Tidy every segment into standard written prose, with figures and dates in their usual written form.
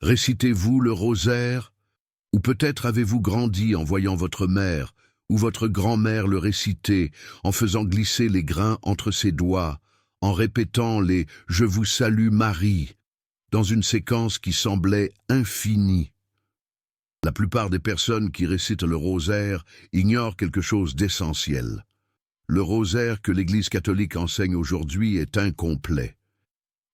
Récitez-vous le rosaire? Ou peut-être avez-vous grandi en voyant votre mère ou votre grand-mère le réciter, en faisant glisser les grains entre ses doigts, en répétant les « Je vous salue Marie » dans une séquence qui semblait infinie. La plupart des personnes qui récitent le rosaire ignorent quelque chose d'essentiel. Le rosaire que l'Église catholique enseigne aujourd'hui est incomplet.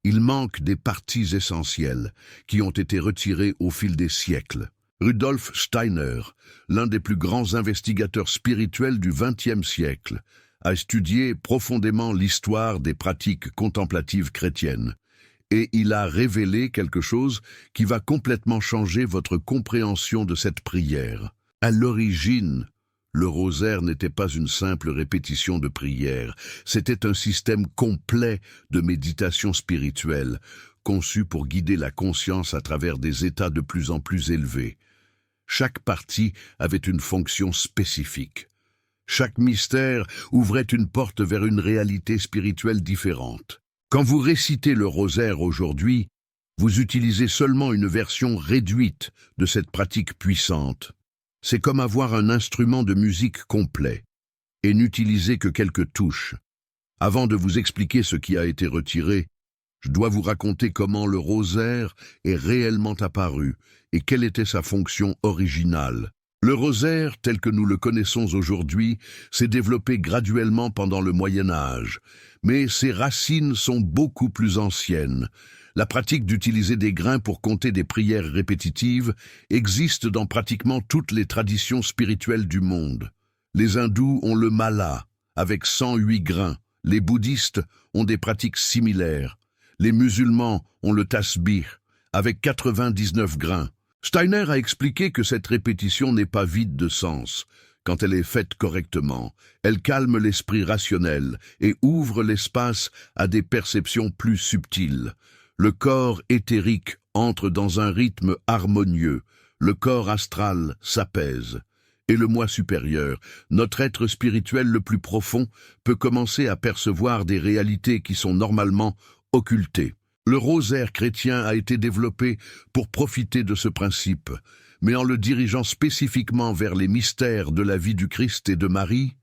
Il manque des parties essentielles qui ont été retirées au fil des siècles. Rudolf Steiner, l'un des plus grands investigateurs spirituels du XXe siècle, a étudié profondément l'histoire des pratiques contemplatives chrétiennes. Et il a révélé quelque chose qui va complètement changer votre compréhension de cette prière. À l'origine, le rosaire n'était pas une simple répétition de prière, c'était un système complet de méditation spirituelle, conçu pour guider la conscience à travers des états de plus en plus élevés. Chaque partie avait une fonction spécifique. Chaque mystère ouvrait une porte vers une réalité spirituelle différente. Quand vous récitez le rosaire aujourd'hui, vous utilisez seulement une version réduite de cette pratique puissante. C'est comme avoir un instrument de musique complet et n'utiliser que quelques touches. Avant de vous expliquer ce qui a été retiré, je dois vous raconter comment le rosaire est réellement apparu et quelle était sa fonction originale. Le rosaire, tel que nous le connaissons aujourd'hui, s'est développé graduellement pendant le Moyen Âge, mais ses racines sont beaucoup plus anciennes. La pratique d'utiliser des grains pour compter des prières répétitives existe dans pratiquement toutes les traditions spirituelles du monde. Les hindous ont le mala, avec 108 grains. Les bouddhistes ont des pratiques similaires. Les musulmans ont le tasbih, avec 99 grains. Steiner a expliqué que cette répétition n'est pas vide de sens. Quand elle est faite correctement, elle calme l'esprit rationnel et ouvre l'espace à des perceptions plus subtiles. Le corps éthérique entre dans un rythme harmonieux, le corps astral s'apaise. Et le moi supérieur, notre être spirituel le plus profond, peut commencer à percevoir des réalités qui sont normalement occultées. Le rosaire chrétien a été développé pour profiter de ce principe, mais en le dirigeant spécifiquement vers les mystères de la vie du Christ et de Marie,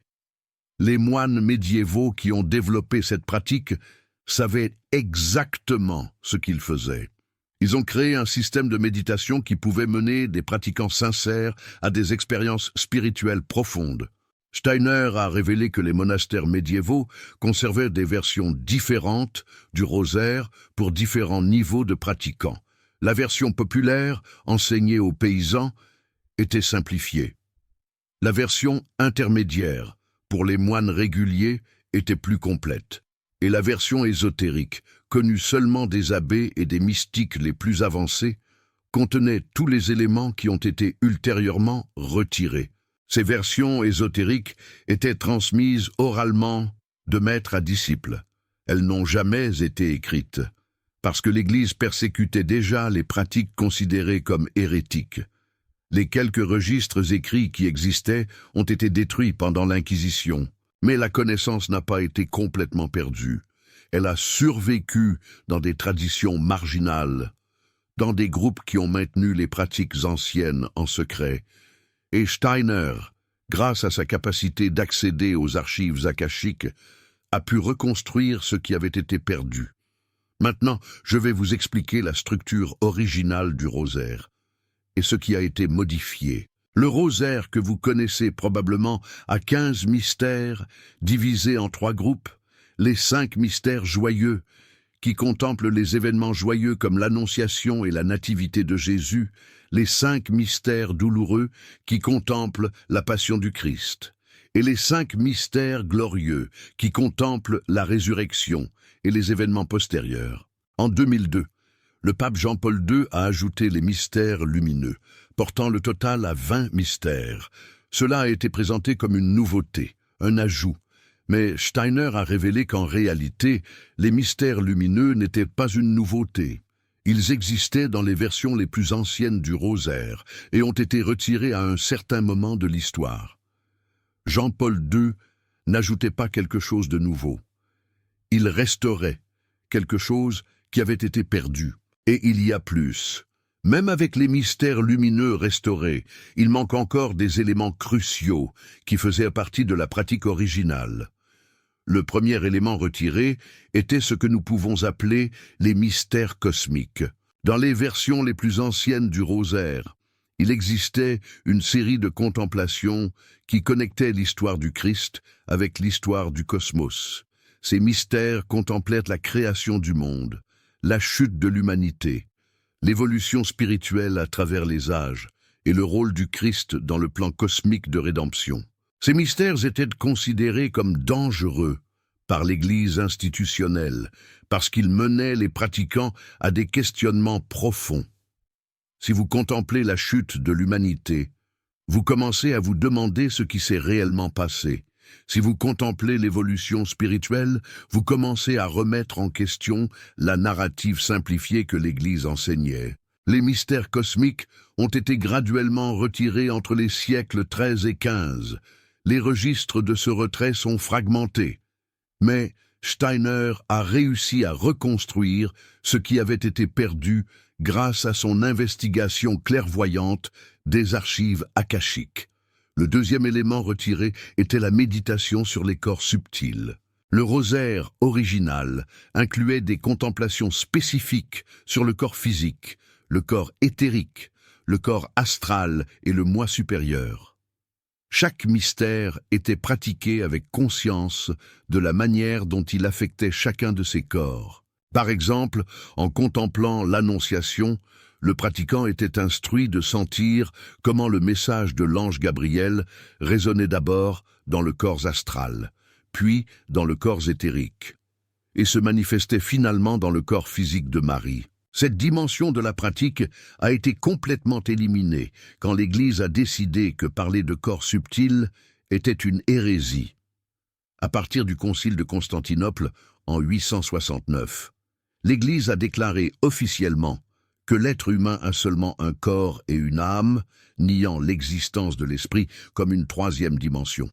les moines médiévaux qui ont développé cette pratique savaient exactement ce qu'ils faisaient. Ils ont créé un système de méditation qui pouvait mener des pratiquants sincères à des expériences spirituelles profondes. Steiner a révélé que les monastères médiévaux conservaient des versions différentes du rosaire pour différents niveaux de pratiquants. La version populaire, enseignée aux paysans, était simplifiée. La version intermédiaire, pour les moines réguliers, était plus complète. Et la version ésotérique, connue seulement des abbés et des mystiques les plus avancés, contenait tous les éléments qui ont été ultérieurement retirés. Ces versions ésotériques étaient transmises oralement de maître à disciple. Elles n'ont jamais été écrites, parce que l'Église persécutait déjà les pratiques considérées comme hérétiques. Les quelques registres écrits qui existaient ont été détruits pendant l'Inquisition, mais la connaissance n'a pas été complètement perdue. Elle a survécu dans des traditions marginales, dans des groupes qui ont maintenu les pratiques anciennes en secret. Et Steiner, grâce à sa capacité d'accéder aux archives akashiques, a pu reconstruire ce qui avait été perdu. Maintenant, je vais vous expliquer la structure originale du rosaire et ce qui a été modifié. Le rosaire que vous connaissez probablement a 15 mystères divisés en 3 groupes. Les 5 mystères joyeux, qui contemplent les événements joyeux comme l'Annonciation et la Nativité de Jésus, les 5 mystères douloureux qui contemplent la Passion du Christ, et les 5 mystères glorieux qui contemplent la résurrection et les événements postérieurs. En 2002, le pape Jean-Paul II a ajouté les mystères lumineux, portant le total à 20 mystères. Cela a été présenté comme une nouveauté, un ajout. Mais Steiner a révélé qu'en réalité, les mystères lumineux n'étaient pas une nouveauté. Ils existaient dans les versions les plus anciennes du rosaire et ont été retirés à un certain moment de l'histoire. Jean-Paul II n'ajoutait pas quelque chose de nouveau. Il restaurait quelque chose qui avait été perdu. Et il y a plus. Même avec les mystères lumineux restaurés, il manque encore des éléments cruciaux qui faisaient partie de la pratique originale. Le premier élément retiré était ce que nous pouvons appeler les mystères cosmiques. Dans les versions les plus anciennes du rosaire, il existait une série de contemplations qui connectaient l'histoire du Christ avec l'histoire du cosmos. Ces mystères contemplèrent la création du monde, la chute de l'humanité, l'évolution spirituelle à travers les âges et le rôle du Christ dans le plan cosmique de rédemption. Ces mystères étaient considérés comme dangereux par l'Église institutionnelle parce qu'ils menaient les pratiquants à des questionnements profonds. Si vous contemplez la chute de l'humanité, vous commencez à vous demander ce qui s'est réellement passé. Si vous contemplez l'évolution spirituelle, vous commencez à remettre en question la narrative simplifiée que l'Église enseignait. Les mystères cosmiques ont été graduellement retirés entre les siècles XIII et XV. Les registres de ce retrait sont fragmentés. Mais Steiner a réussi à reconstruire ce qui avait été perdu grâce à son investigation clairvoyante des archives akashiques. Le deuxième élément retiré était la méditation sur les corps subtils. Le rosaire original incluait des contemplations spécifiques sur le corps physique, le corps éthérique, le corps astral et le moi supérieur. Chaque mystère était pratiqué avec conscience de la manière dont il affectait chacun de ces corps. Par exemple, en contemplant l'Annonciation, le pratiquant était instruit de sentir comment le message de l'ange Gabriel résonnait d'abord dans le corps astral, puis dans le corps éthérique, et se manifestait finalement dans le corps physique de Marie. Cette dimension de la pratique a été complètement éliminée quand l'Église a décidé que parler de corps subtils était une hérésie. À partir du Concile de Constantinople en 869, l'Église a déclaré officiellement que l'être humain a seulement un corps et une âme, niant l'existence de l'esprit comme une troisième dimension.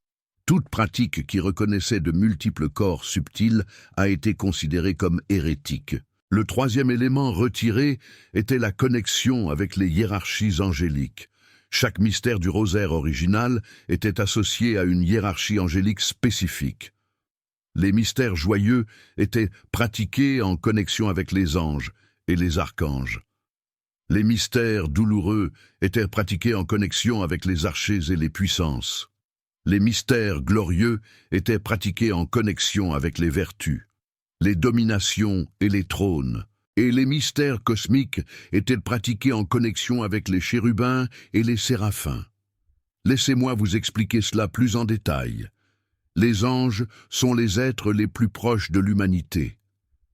Toute pratique qui reconnaissait de multiples corps subtils a été considérée comme hérétique. Le troisième élément retiré était la connexion avec les hiérarchies angéliques. Chaque mystère du rosaire original était associé à une hiérarchie angélique spécifique. Les mystères joyeux étaient pratiqués en connexion avec les anges et les archanges. Les mystères douloureux étaient pratiqués en connexion avec les archers et les puissances. Les mystères glorieux étaient pratiqués en connexion avec les vertus, les dominations et les trônes. Et les mystères cosmiques étaient pratiqués en connexion avec les chérubins et les séraphins. Laissez-moi vous expliquer cela plus en détail. Les anges sont les êtres les plus proches de l'humanité.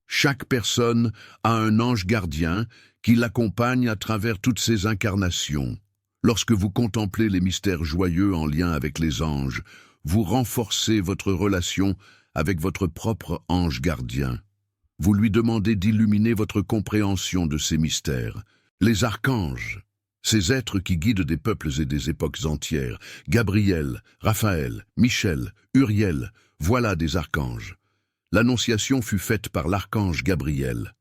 Chaque personne a un ange gardien qui l'accompagne à travers toutes ses incarnations. Lorsque vous contemplez les mystères joyeux en lien avec les anges, vous renforcez votre relation avec votre propre ange gardien. Vous lui demandez d'illuminer votre compréhension de ces mystères. Les archanges, ces êtres qui guident des peuples et des époques entières, Gabriel, Raphaël, Michel, Uriel, voilà des archanges. L'Annonciation fut faite par l'archange Gabriel.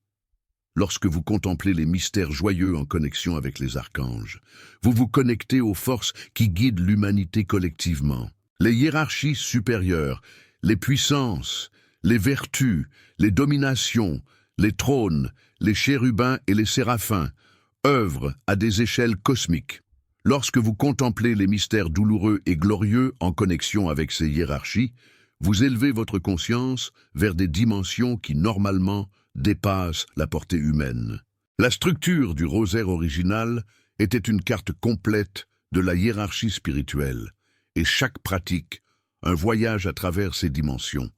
Lorsque vous contemplez les mystères joyeux en connexion avec les archanges, vous vous connectez aux forces qui guident l'humanité collectivement. Les hiérarchies supérieures, les puissances, les vertus, les dominations, les trônes, les chérubins et les séraphins œuvrent à des échelles cosmiques. Lorsque vous contemplez les mystères douloureux et glorieux en connexion avec ces hiérarchies, vous élevez votre conscience vers des dimensions qui normalement dépassent la portée humaine. La structure du rosaire original était une carte complète de la hiérarchie spirituelle, et chaque pratique, un voyage à travers ces dimensions.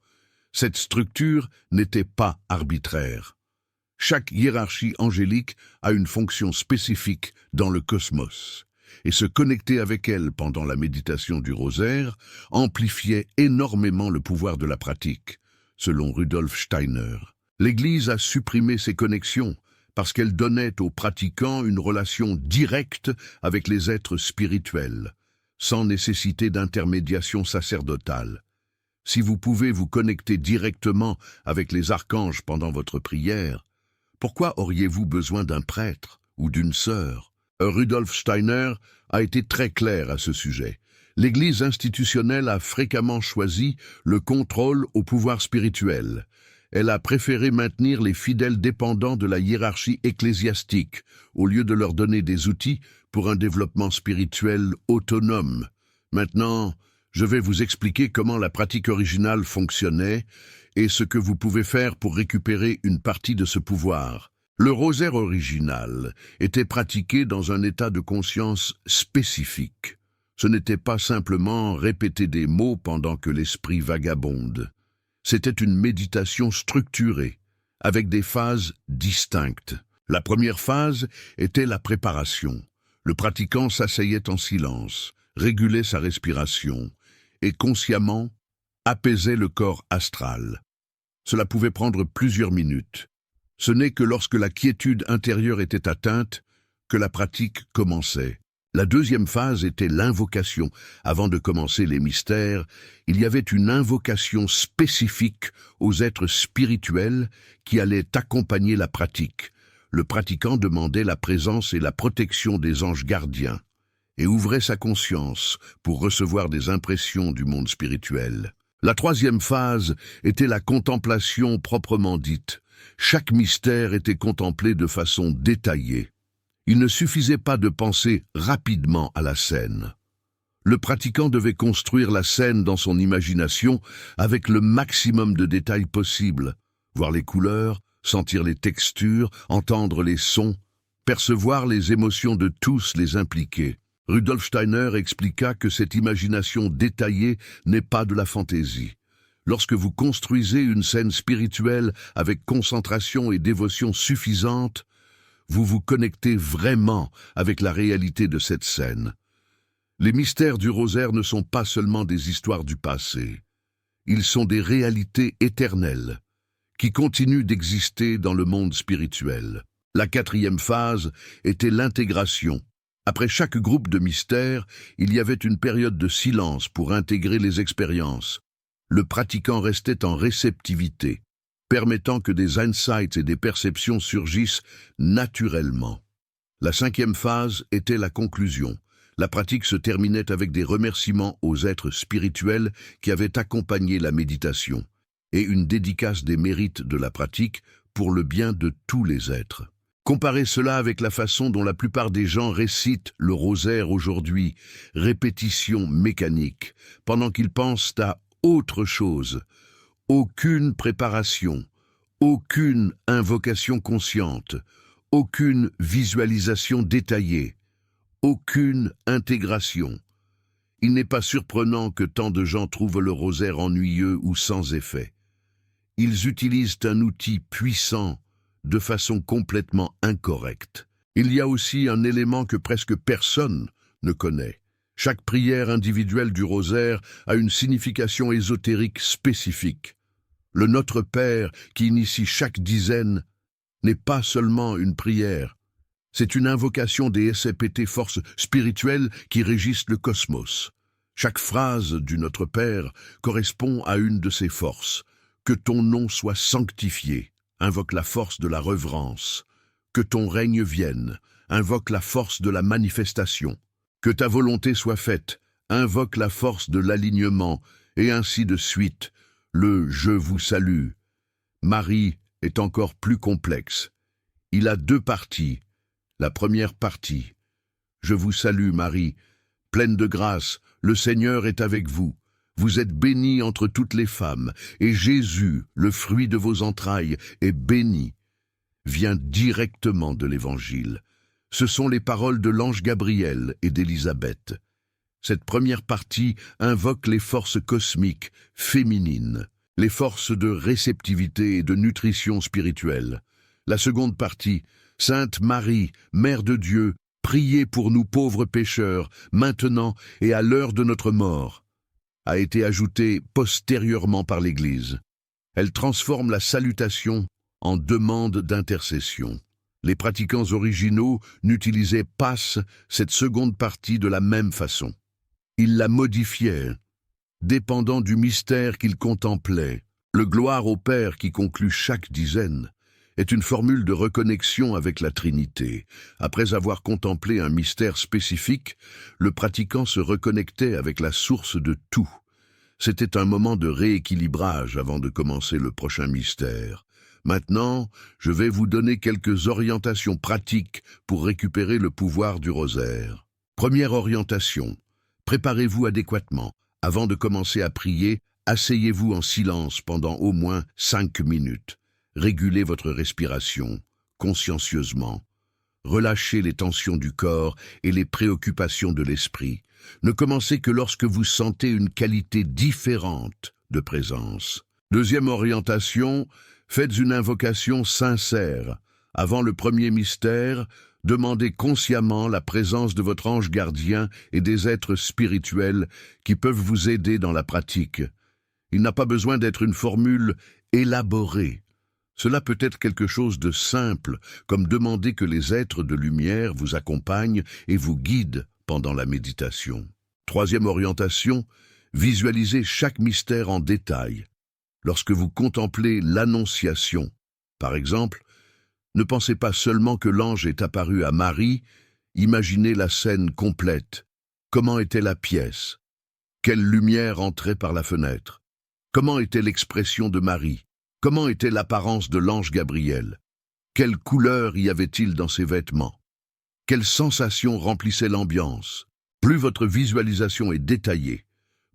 Cette structure n'était pas arbitraire. Chaque hiérarchie angélique a une fonction spécifique dans le cosmos, et se connecter avec elle pendant la méditation du rosaire amplifiait énormément le pouvoir de la pratique, selon Rudolf Steiner. L'Église a supprimé ces connexions parce qu'elles donnaient aux pratiquants une relation directe avec les êtres spirituels, sans nécessité d'intermédiation sacerdotale. Si vous pouvez vous connecter directement avec les archanges pendant votre prière, pourquoi auriez-vous besoin d'un prêtre ou d'une sœur. Rudolf Steiner a été très clair à ce sujet. L'Église institutionnelle a fréquemment choisi le contrôle au pouvoir spirituel. Elle a préféré maintenir les fidèles dépendants de la hiérarchie ecclésiastique, au lieu de leur donner des outils pour un développement spirituel autonome. Maintenant, je vais vous expliquer comment la pratique originale fonctionnait et ce que vous pouvez faire pour récupérer une partie de ce pouvoir. Le rosaire original était pratiqué dans un état de conscience spécifique. Ce n'était pas simplement répéter des mots pendant que l'esprit vagabonde. C'était une méditation structurée, avec des phases distinctes. La première phase était la préparation. Le pratiquant s'asseyait en silence, régulait sa respiration et consciemment apaisait le corps astral. Cela pouvait prendre plusieurs minutes. Ce n'est que lorsque la quiétude intérieure était atteinte que la pratique commençait. La deuxième phase était l'invocation. Avant de commencer les mystères, il y avait une invocation spécifique aux êtres spirituels qui allaient accompagner la pratique. Le pratiquant demandait la présence et la protection des anges gardiens et ouvrait sa conscience pour recevoir des impressions du monde spirituel. La troisième phase était la contemplation proprement dite. Chaque mystère était contemplé de façon détaillée. Il ne suffisait pas de penser rapidement à la scène. Le pratiquant devait construire la scène dans son imagination avec le maximum de détails possible, voir les couleurs, sentir les textures, entendre les sons, percevoir les émotions de tous les impliqués. Rudolf Steiner expliqua que cette imagination détaillée n'est pas de la fantaisie. Lorsque vous construisez une scène spirituelle avec concentration et dévotion suffisante, vous vous connectez vraiment avec la réalité de cette scène. Les mystères du rosaire ne sont pas seulement des histoires du passé. Ils sont des réalités éternelles qui continuent d'exister dans le monde spirituel. La quatrième phase était l'intégration. Après chaque groupe de mystères, il y avait une période de silence pour intégrer les expériences. Le pratiquant restait en réceptivité, permettant que des insights et des perceptions surgissent naturellement. La cinquième phase était la conclusion. La pratique se terminait avec des remerciements aux êtres spirituels qui avaient accompagné la méditation et une dédicace des mérites de la pratique pour le bien de tous les êtres. Comparez cela avec la façon dont la plupart des gens récitent le rosaire aujourd'hui, répétition mécanique, pendant qu'ils pensent à autre chose. Aucune préparation, aucune invocation consciente, aucune visualisation détaillée, aucune intégration. Il n'est pas surprenant que tant de gens trouvent le rosaire ennuyeux ou sans effet. Ils utilisent un outil puissant de façon complètement incorrecte. Il y a aussi un élément que presque personne ne connaît. Chaque prière individuelle du rosaire a une signification ésotérique spécifique. Le Notre Père, qui initie chaque dizaine, n'est pas seulement une prière. C'est une invocation des SPT, forces spirituelles qui régissent le cosmos. Chaque phrase du Notre Père correspond à une de ces forces. Que ton nom soit sanctifié, invoque la force de la reverence. Que ton règne vienne, invoque la force de la manifestation. Que ta volonté soit faite, invoque la force de l'alignement, et ainsi de suite. Le « Je vous salue ». Marie est encore plus complexe. Il a deux parties. La première partie. Je vous salue, Marie, pleine de grâce, le Seigneur est avec vous. Vous êtes bénie entre toutes les femmes, et Jésus, le fruit de vos entrailles, est béni. Vient directement de l'Évangile. Ce sont les paroles de l'ange Gabriel et d'Élisabeth. Cette première partie invoque les forces cosmiques, féminines, les forces de réceptivité et de nutrition spirituelle. La seconde partie, Sainte Marie, Mère de Dieu, priez pour nous pauvres pécheurs, maintenant et à l'heure de notre mort, a été ajoutée postérieurement par l'Église. Elle transforme la salutation en demande d'intercession. Les pratiquants originaux n'utilisaient pas cette seconde partie de la même façon. Ils la modifiaient, dépendant du mystère qu'ils contemplaient. Le gloire au Père qui conclut chaque dizaine est une formule de reconnexion avec la Trinité. Après avoir contemplé un mystère spécifique, le pratiquant se reconnectait avec la source de tout. C'était un moment de rééquilibrage avant de commencer le prochain mystère. Maintenant, je vais vous donner quelques orientations pratiques pour récupérer le pouvoir du rosaire. Première orientation. Préparez-vous adéquatement. Avant de commencer à prier, asseyez-vous en silence pendant au moins 5 minutes. Régulez votre respiration, consciencieusement. Relâchez les tensions du corps et les préoccupations de l'esprit. Ne commencez que lorsque vous sentez une qualité différente de présence. Deuxième orientation, faites une invocation sincère. Avant le premier mystère, demandez consciemment la présence de votre ange gardien et des êtres spirituels qui peuvent vous aider dans la pratique. Il n'a pas besoin d'être une formule élaborée. Cela peut être quelque chose de simple, comme demander que les êtres de lumière vous accompagnent et vous guident pendant la méditation. Troisième orientation, visualisez chaque mystère en détail. Lorsque vous contemplez l'Annonciation, par exemple, ne pensez pas seulement que l'ange est apparu à Marie, imaginez la scène complète. Comment était la pièce? Quelle lumière entrait par la fenêtre? Comment était l'expression de Marie? Comment était l'apparence de l'ange Gabriel? Quelle couleur y avait-il dans ses vêtements? Quelles sensations remplissaient l'ambiance? Plus votre visualisation est détaillée,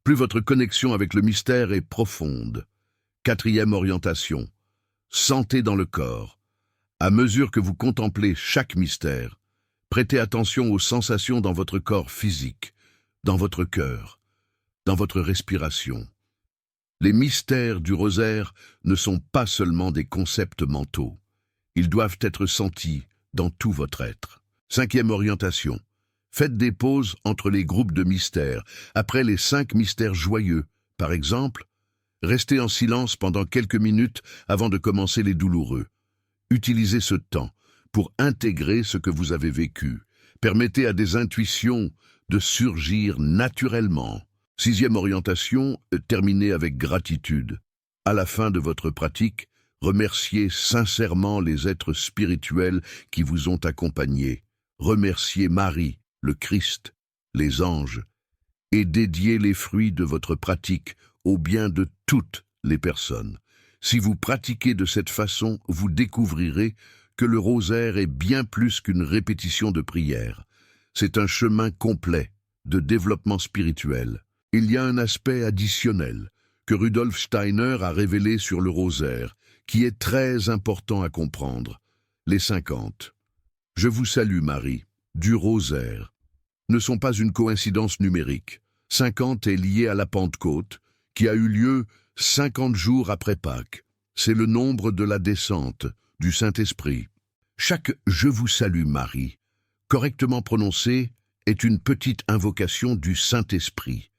plus votre connexion avec le mystère est profonde. Quatrième orientation, sentez dans le corps. À mesure que vous contemplez chaque mystère, prêtez attention aux sensations dans votre corps physique, dans votre cœur, dans votre respiration. Les mystères du rosaire ne sont pas seulement des concepts mentaux. Ils doivent être sentis dans tout votre être. Cinquième orientation. Faites des pauses entre les groupes de mystères. Après les 5 mystères joyeux, par exemple, restez en silence pendant quelques minutes avant de commencer les douloureux. Utilisez ce temps pour intégrer ce que vous avez vécu. Permettez à des intuitions de surgir naturellement. Sixième orientation, terminez avec gratitude. À la fin de votre pratique, remerciez sincèrement les êtres spirituels qui vous ont accompagnés. Remerciez Marie, le Christ, les anges, et dédiez les fruits de votre pratique au bien de toutes les personnes. Si vous pratiquez de cette façon, vous découvrirez que le rosaire est bien plus qu'une répétition de prière. C'est un chemin complet de développement spirituel. Il y a un aspect additionnel que Rudolf Steiner a révélé sur le rosaire, qui est très important à comprendre. Les 50. Je vous salue Marie, du rosaire, ne sont pas une coïncidence numérique. 50 est lié à la Pentecôte, qui a eu lieu 50 jours après Pâques. C'est le nombre de la descente du Saint-Esprit. Chaque « Je vous salue Marie », correctement prononcé, est une petite invocation du Saint-Esprit.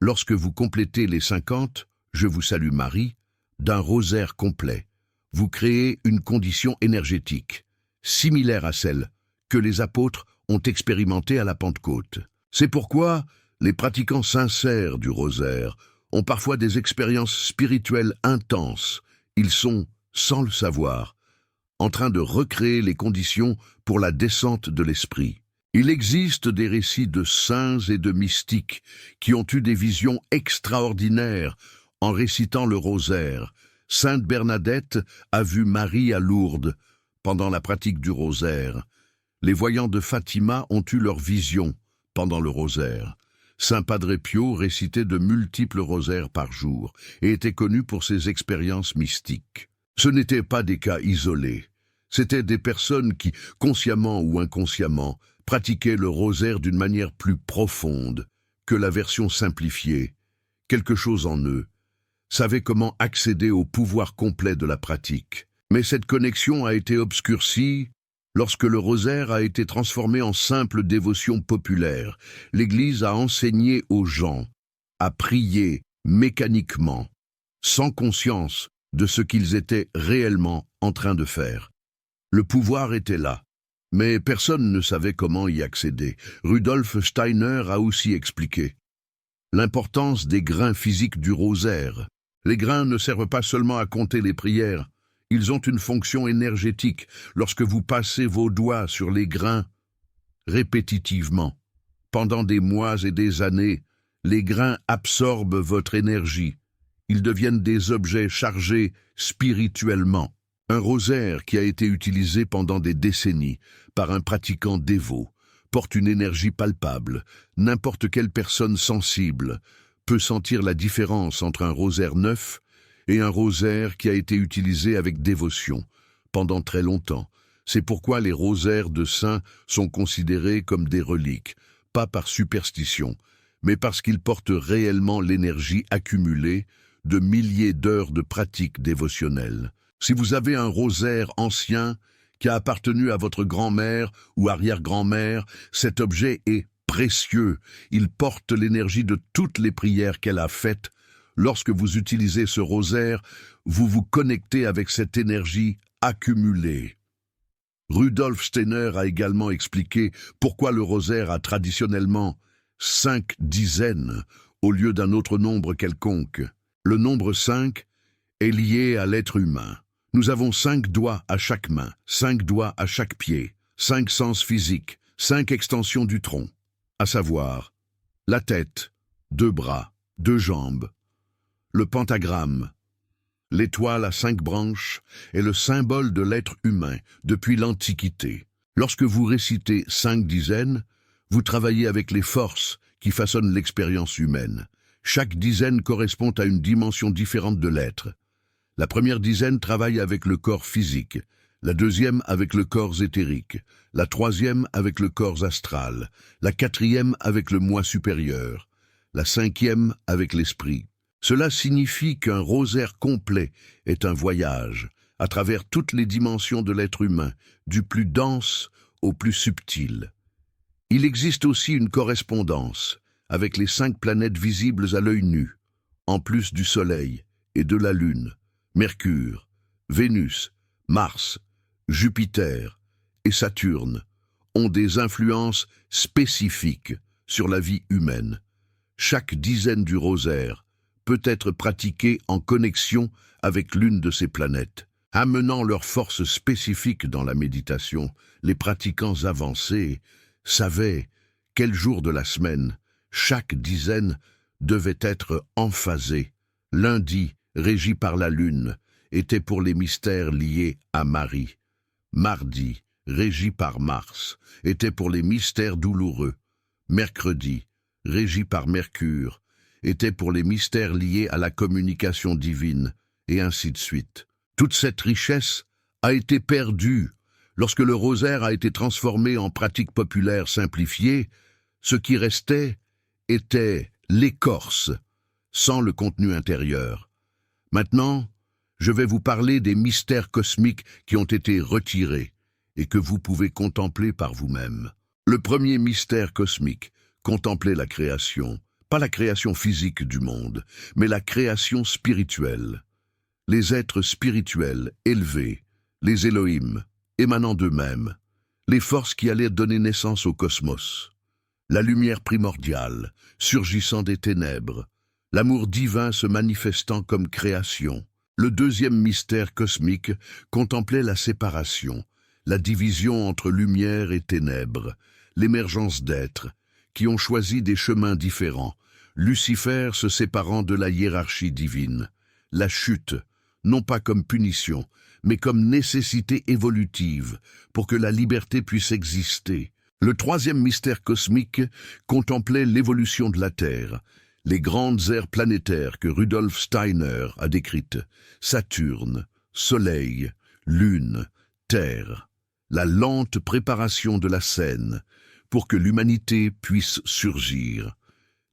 Lorsque vous complétez les 50 « Je vous salue Marie » d'un rosaire complet, vous créez une condition énergétique, similaire à celle que les apôtres ont expérimentée à la Pentecôte. C'est pourquoi les pratiquants sincères du rosaire ont parfois des expériences spirituelles intenses. Ils sont, sans le savoir, en train de recréer les conditions pour la descente de l'esprit. Il existe des récits de saints et de mystiques qui ont eu des visions extraordinaires en récitant le rosaire. Sainte Bernadette a vu Marie à Lourdes pendant la pratique du rosaire. Les voyants de Fatima ont eu leur vision pendant le rosaire. Saint Padre Pio récitait de multiples rosaires par jour et était connu pour ses expériences mystiques. Ce n'étaient pas des cas isolés. C'étaient des personnes qui, consciemment ou inconsciemment, pratiquaient le rosaire d'une manière plus profonde que la version simplifiée. Quelque chose en eux savait comment accéder au pouvoir complet de la pratique. Mais cette connexion a été obscurcie lorsque le rosaire a été transformé en simple dévotion populaire. L'Église a enseigné aux gens à prier mécaniquement, sans conscience de ce qu'ils étaient réellement en train de faire. Le pouvoir était là, mais personne ne savait comment y accéder. Rudolf Steiner a aussi expliqué l'importance des grains physiques du rosaire. Les grains ne servent pas seulement à compter les prières, Ils ont une fonction énergétique lorsque vous passez vos doigts sur les grains répétitivement. Pendant des mois et des années, les grains absorbent votre énergie. Ils deviennent des objets chargés spirituellement. Un rosaire qui a été utilisé pendant des décennies par un pratiquant dévot porte une énergie palpable. N'importe quelle personne sensible peut sentir la différence entre un rosaire neuf et un rosaire qui a été utilisé avec dévotion pendant très longtemps. C'est pourquoi les rosaires de saints sont considérés comme des reliques, pas par superstition, mais parce qu'ils portent réellement l'énergie accumulée de milliers d'heures de pratique dévotionnelle. Si vous avez un rosaire ancien qui a appartenu à votre grand-mère ou arrière-grand-mère, cet objet est précieux. Il porte l'énergie de toutes les prières qu'elle a faites. Lorsque vous utilisez ce rosaire, vous vous connectez avec cette énergie accumulée. Rudolf Steiner a également expliqué pourquoi le rosaire a traditionnellement 5 dizaines au lieu d'un autre nombre quelconque. Le nombre 5 est lié à l'être humain. Nous avons 5 doigts à chaque main, 5 doigts à chaque pied, 5 sens physiques, 5 extensions du tronc, à savoir la tête, 2 bras, 2 jambes. Le pentagramme, l'étoile à 5 branches, est le symbole de l'être humain depuis l'Antiquité. Lorsque vous récitez 5 dizaines, vous travaillez avec les forces qui façonnent l'expérience humaine. Chaque dizaine correspond à une dimension différente de l'être. La première dizaine travaille avec le corps physique, la deuxième avec le corps éthérique, la troisième avec le corps astral, la quatrième avec le moi supérieur, la cinquième avec l'esprit. Cela signifie qu'un rosaire complet est un voyage à travers toutes les dimensions de l'être humain, du plus dense au plus subtil. Il existe aussi une correspondance avec les 5 planètes visibles à l'œil nu, en plus du Soleil et de la Lune, Mercure, Vénus, Mars, Jupiter et Saturne ont des influences spécifiques sur la vie humaine. Chaque dizaine du rosaire peut être pratiquée en connexion avec l'une de ces planètes. Amenant leur force spécifique dans la méditation, les pratiquants avancés savaient quel jour de la semaine chaque dizaine devait être emphasée. Lundi, régi par la lune, était pour les mystères liés à Marie. Mardi, régi par Mars, était pour les mystères douloureux. Mercredi, régi par Mercure, était pour les mystères liés à la communication divine, et ainsi de suite. Toute cette richesse a été perdue lorsque le rosaire a été transformé en pratique populaire simplifiée. Ce qui restait était l'écorce, sans le contenu intérieur. Maintenant, je vais vous parler des mystères cosmiques qui ont été retirés et que vous pouvez contempler par vous-même. Le premier mystère cosmique, contempler la création, pas la création physique du monde, mais la création spirituelle. Les êtres spirituels élevés, les Elohim, émanant d'eux-mêmes, les forces qui allaient donner naissance au cosmos, la lumière primordiale, surgissant des ténèbres, l'amour divin se manifestant comme création. Le deuxième mystère cosmique contemplait la séparation, la division entre lumière et ténèbres, l'émergence d'êtres qui ont choisi des chemins différents, Lucifer se séparant de la hiérarchie divine, la chute, non pas comme punition, mais comme nécessité évolutive pour que la liberté puisse exister. Le troisième mystère cosmique contemplait l'évolution de la Terre, les grandes aires planétaires que Rudolf Steiner a décrites, Saturne, Soleil, Lune, Terre, la lente préparation de la scène pour que l'humanité puisse surgir.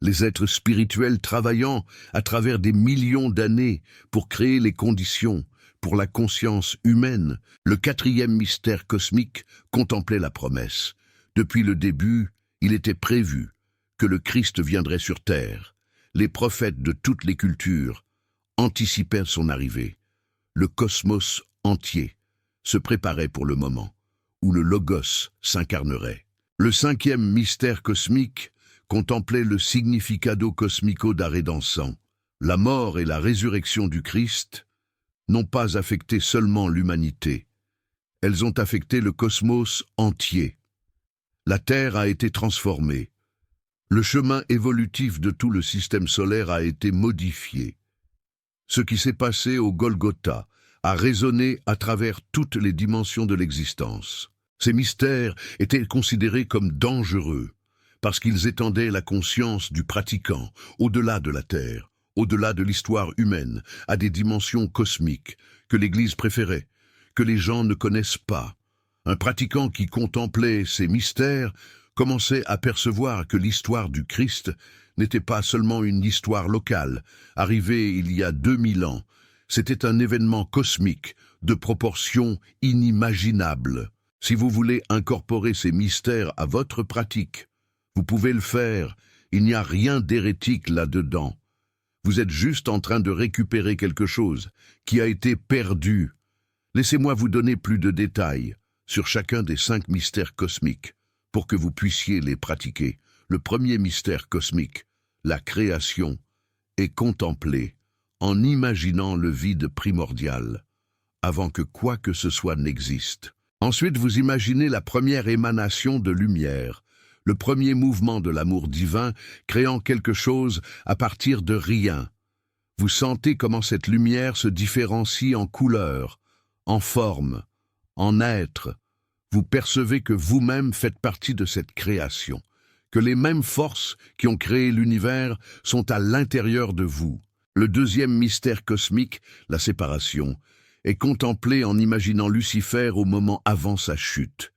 Les êtres spirituels travaillant à travers des millions d'années pour créer les conditions pour la conscience humaine. Le quatrième mystère cosmique contemplait la promesse. Depuis le début, il était prévu que le Christ viendrait sur terre. Les prophètes de toutes les cultures anticipèrent son arrivée. Le cosmos entier se préparait pour le moment où le Logos s'incarnerait. Le cinquième mystère cosmique contemplait le significado cosmico da redenção, la mort et la résurrection du Christ, n'ont pas affecté seulement l'humanité. Elles ont affecté le cosmos entier. La Terre a été transformée. Le chemin évolutif de tout le système solaire a été modifié. Ce qui s'est passé au Golgotha a résonné à travers toutes les dimensions de l'existence. Ces mystères étaient considérés comme dangereux, parce qu'ils étendaient la conscience du pratiquant au-delà de la Terre, au-delà de l'histoire humaine, à des dimensions cosmiques que l'Église préférait, que les gens ne connaissent pas. Un pratiquant qui contemplait ces mystères commençait à percevoir que l'histoire du Christ n'était pas seulement une histoire locale, arrivée il y a 2000 ans. C'était un événement cosmique, de proportions inimaginables. Si vous voulez incorporer ces mystères à votre pratique, vous pouvez le faire. Il n'y a rien d'hérétique là-dedans. Vous êtes juste en train de récupérer quelque chose qui a été perdu. Laissez-moi vous donner plus de détails sur chacun des 5 mystères cosmiques pour que vous puissiez les pratiquer. Le premier mystère cosmique, la création, est contemplée en imaginant le vide primordial, avant que quoi que ce soit n'existe. Ensuite, vous imaginez la première émanation de lumière, le premier mouvement de l'amour divin créant quelque chose à partir de rien. Vous sentez comment cette lumière se différencie en couleur, en forme, en être. Vous percevez que vous-même faites partie de cette création, que les mêmes forces qui ont créé l'univers sont à l'intérieur de vous. Le deuxième mystère cosmique, la séparation, est contemplé en imaginant Lucifer au moment avant sa chute.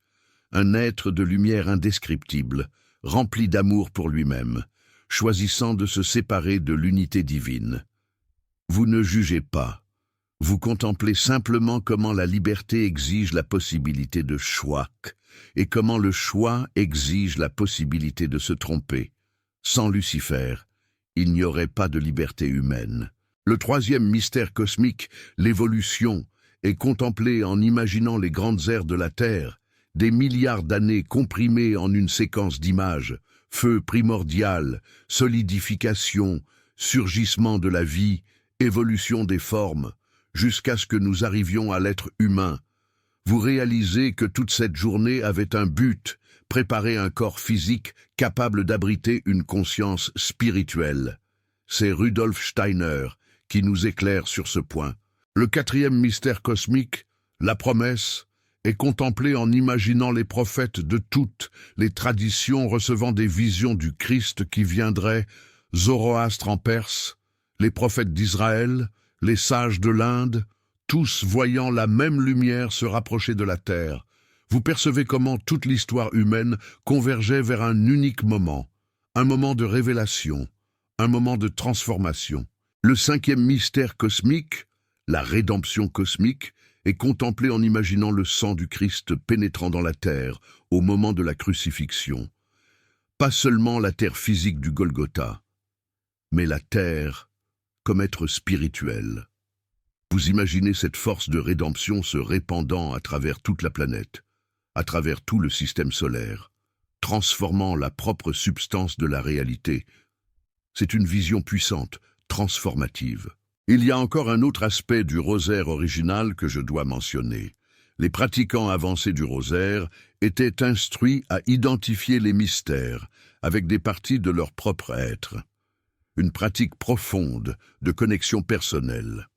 Un être de lumière indescriptible, rempli d'amour pour lui-même, choisissant de se séparer de l'unité divine. Vous ne jugez pas. Vous contemplez simplement comment la liberté exige la possibilité de choix et comment le choix exige la possibilité de se tromper. Sans Lucifer, il n'y aurait pas de liberté humaine. Le troisième mystère cosmique, l'évolution, est contemplé en imaginant les grandes ères de la Terre, des milliards d'années comprimées en une séquence d'images, feu primordial, solidification, surgissement de la vie, évolution des formes, jusqu'à ce que nous arrivions à l'être humain. Vous réalisez que toute cette journée avait un but, préparer un corps physique capable d'abriter une conscience spirituelle. C'est Rudolf Steiner qui nous éclaire sur ce point. Le quatrième mystère cosmique, la promesse, est contemplé en imaginant les prophètes de toutes les traditions recevant des visions du Christ qui viendrait, Zoroastre en Perse, les prophètes d'Israël, les sages de l'Inde, tous voyant la même lumière se rapprocher de la terre. Vous percevez comment toute l'histoire humaine convergeait vers un unique moment, un moment de révélation, un moment de transformation. Le cinquième mystère cosmique, la rédemption cosmique, est contemplé en imaginant le sang du Christ pénétrant dans la terre au moment de la crucifixion. Pas seulement la terre physique du Golgotha, mais la terre comme être spirituel. Vous imaginez cette force de rédemption se répandant à travers toute la planète, à travers tout le système solaire, transformant la propre substance de la réalité. C'est une vision puissante, transformative. Il y a encore un autre aspect du rosaire original que je dois mentionner. Les pratiquants avancés du rosaire étaient instruits à identifier les mystères avec des parties de leur propre être. Une pratique profonde de connexion personnelle.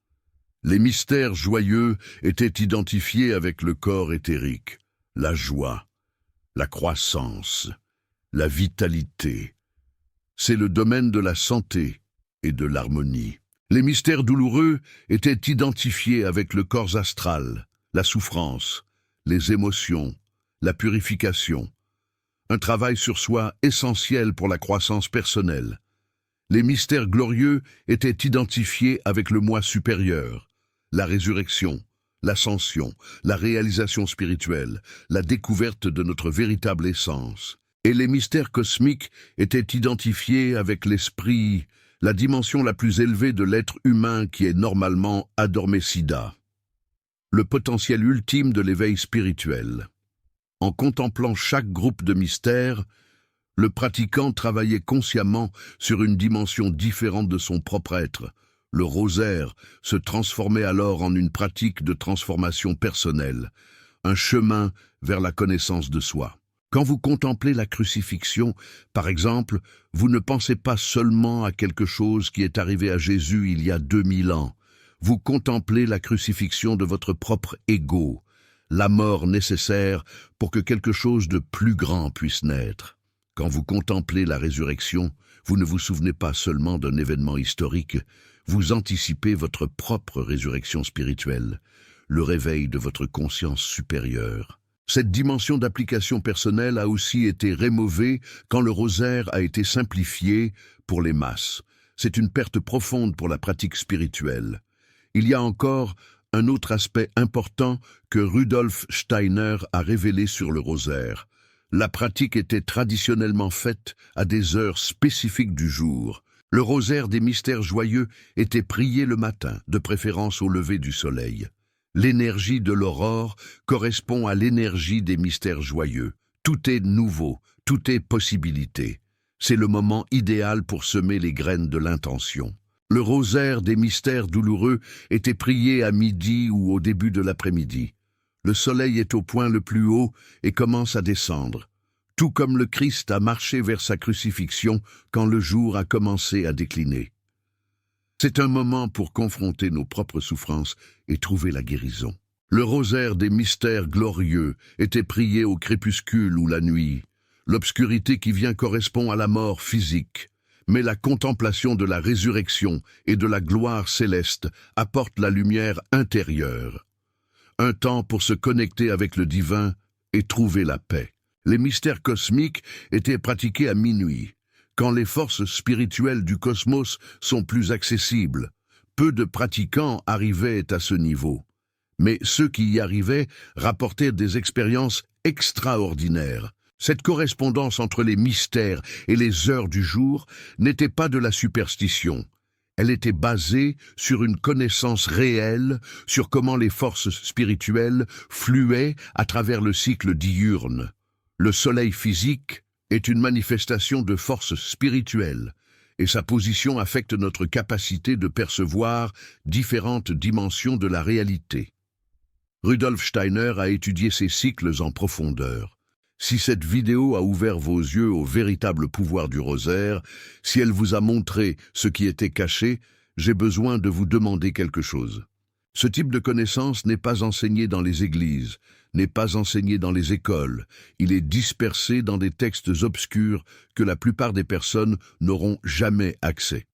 Les mystères joyeux étaient identifiés avec le corps éthérique, la joie, la croissance, la vitalité. C'est le domaine de la santé et de l'harmonie. Les mystères douloureux étaient identifiés avec le corps astral, la souffrance, les émotions, la purification. Un travail sur soi essentiel pour la croissance personnelle. Les mystères glorieux étaient identifiés avec le moi supérieur, la résurrection, l'ascension, la réalisation spirituelle, la découverte de notre véritable essence. Et les mystères cosmiques étaient identifiés avec l'esprit, la dimension la plus élevée de l'être humain qui est normalement adormecida. Le potentiel ultime de l'éveil spirituel. En contemplant chaque groupe de mystères, le pratiquant travaillait consciemment sur une dimension différente de son propre être, Le rosaire se transformait alors en une pratique de transformation personnelle, un chemin vers la connaissance de soi. Quand vous contemplez la crucifixion, par exemple, vous ne pensez pas seulement à quelque chose qui est arrivé à Jésus il y a 2000 ans. Vous contemplez la crucifixion de votre propre ego, la mort nécessaire pour que quelque chose de plus grand puisse naître. Quand vous contemplez la résurrection, vous ne vous souvenez pas seulement d'un événement historique, vous anticipez votre propre résurrection spirituelle, le réveil de votre conscience supérieure. Cette dimension d'application personnelle a aussi été rémovée quand le rosaire a été simplifié pour les masses. C'est une perte profonde pour la pratique spirituelle. Il y a encore un autre aspect important que Rudolf Steiner a révélé sur le rosaire. La pratique était traditionnellement faite à des heures spécifiques du jour. Le rosaire des mystères joyeux était prié le matin, de préférence au lever du soleil. L'énergie de l'aurore correspond à l'énergie des mystères joyeux. Tout est nouveau, tout est possibilité. C'est le moment idéal pour semer les graines de l'intention. Le rosaire des mystères douloureux était prié à midi ou au début de l'après-midi. Le soleil est au point le plus haut et commence à descendre, tout comme le Christ a marché vers sa crucifixion quand le jour a commencé à décliner. C'est un moment pour confronter nos propres souffrances et trouver la guérison. Le rosaire des mystères glorieux était prié au crépuscule ou la nuit. L'obscurité qui vient correspond à la mort physique, mais la contemplation de la résurrection et de la gloire céleste apporte la lumière intérieure. Un temps pour se connecter avec le divin et trouver la paix. Les mystères cosmiques étaient pratiqués à minuit, quand les forces spirituelles du cosmos sont plus accessibles. Peu de pratiquants arrivaient à ce niveau, mais ceux qui y arrivaient rapportaient des expériences extraordinaires. Cette correspondance entre les mystères et les heures du jour n'était pas de la superstition. Elle était basée sur une connaissance réelle sur comment les forces spirituelles fluaient à travers le cycle diurne. Le soleil physique est une manifestation de force spirituelle, et sa position affecte notre capacité de percevoir différentes dimensions de la réalité. Rudolf Steiner a étudié ces cycles en profondeur. Si cette vidéo a ouvert vos yeux au véritable pouvoir du rosaire, si elle vous a montré ce qui était caché, j'ai besoin de vous demander quelque chose. Ce type de connaissance n'est pas enseigné dans les églises, n'est pas enseigné dans les écoles. Il est dispersé dans des textes obscurs que la plupart des personnes n'auront jamais accès.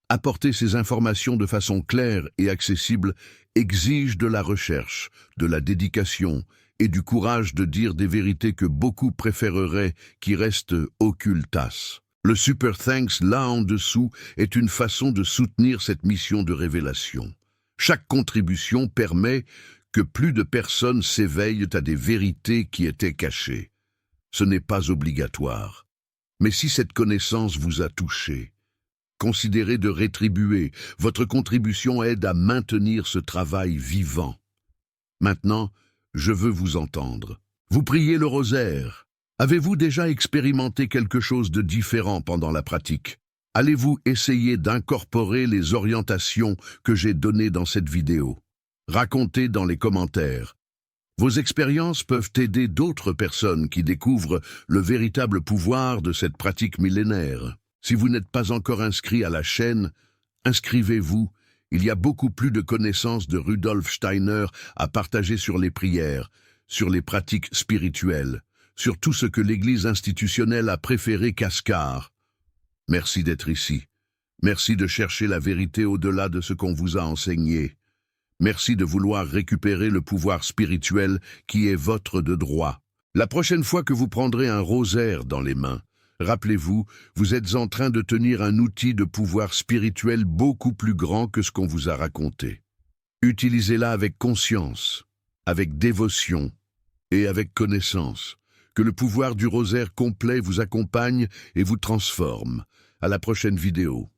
Apporter ces informations de façon claire et accessible exige de la recherche, de la dédication et du courage de dire des vérités que beaucoup préféreraient qui restent occultas. Le Super Thanks là en dessous est une façon de soutenir cette mission de révélation. Chaque contribution permet que plus de personnes s'éveillent à des vérités qui étaient cachées. Ce n'est pas obligatoire. Mais si cette connaissance vous a touché, considérez de rétribuer. Votre contribution aide à maintenir ce travail vivant. Maintenant, je veux vous entendre. Vous priez le rosaire. Avez-vous déjà expérimenté quelque chose de différent pendant la pratique? Allez-vous essayer d'incorporer les orientations que j'ai données dans cette vidéo? Racontez dans les commentaires. Vos expériences peuvent aider d'autres personnes qui découvrent le véritable pouvoir de cette pratique millénaire. Si vous n'êtes pas encore inscrit à la chaîne, inscrivez-vous. Il y a beaucoup plus de connaissances de Rudolf Steiner à partager sur les prières, sur les pratiques spirituelles, sur tout ce que l'Église institutionnelle a préféré qu'Ascar. Merci d'être ici. Merci de chercher la vérité au-delà de ce qu'on vous a enseigné. Merci de vouloir récupérer le pouvoir spirituel qui est votre de droit. La prochaine fois que vous prendrez un rosaire dans les mains, rappelez-vous, vous êtes en train de tenir un outil de pouvoir spirituel beaucoup plus grand que ce qu'on vous a raconté. Utilisez-la avec conscience, avec dévotion et avec connaissance. Que le pouvoir du rosaire complet vous accompagne et vous transforme. À la prochaine vidéo.